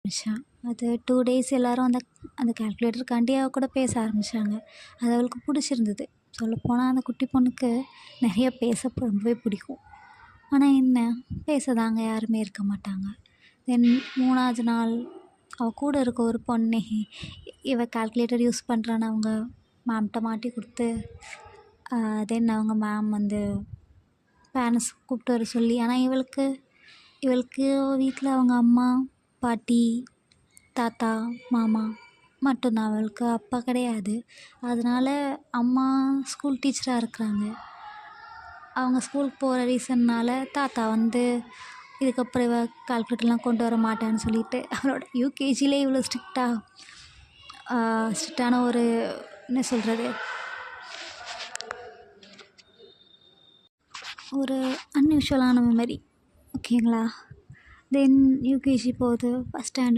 ஆரம்பித்தேன். அது 2 டேஸ் எல்லோரும் அந்த அந்த கால்குலேட்டருக்காண்டி அவ கூட பேச ஆரம்பித்தாங்க. அது அவளுக்கு பிடிச்சிருந்தது. சொல்லப்போனால் அந்த குட்டி பொண்ணுக்கு நிறைய பேச ரொம்பவே பிடிக்கும். ஆனால் என்ன, பேசதாங்க யாருமே இருக்க மாட்டாங்க. தென் 3வது நாள் அவள் கூட இருக்க ஒரு பொண்ணே இவ கால்குலேட்டர் யூஸ் பண்ணுறான்னு அவங்க மேம்கிட்ட மாட்டி கொடுத்து, தென் அவங்க மேம் வந்து பேரண்ட்ஸ் கூப்பிட்டு வர சொல்லி, ஆனால் இவளுக்கு இவளுக்கு வீட்டில் அவங்க அம்மா, பாட்டி, தாத்தா, மாமா மட்டும்தான். அவளுக்கு அப்பா கிடையாது. அதனால் அம்மா ஸ்கூல் டீச்சராக இருக்கிறாங்க. அவங்க ஸ்கூலுக்கு போகிற ரீசன்னால் தாத்தா வந்து இதுக்கப்புறம் இவ கால்குலேட்டர்லாம் கொண்டு வர மாட்டான்னு சொல்லிட்டு அவளோட யூகேஜிலே இவ்வளோ ஸ்ட்ரிக்டான ஒரு என்ன சொல்கிறது, ஒரு அன்யூஷுவலான மெமரி. ஓகேங்களா. தென் யூகேஜி போகுது, ஃபஸ்ட் ஸ்டாண்டர்ட்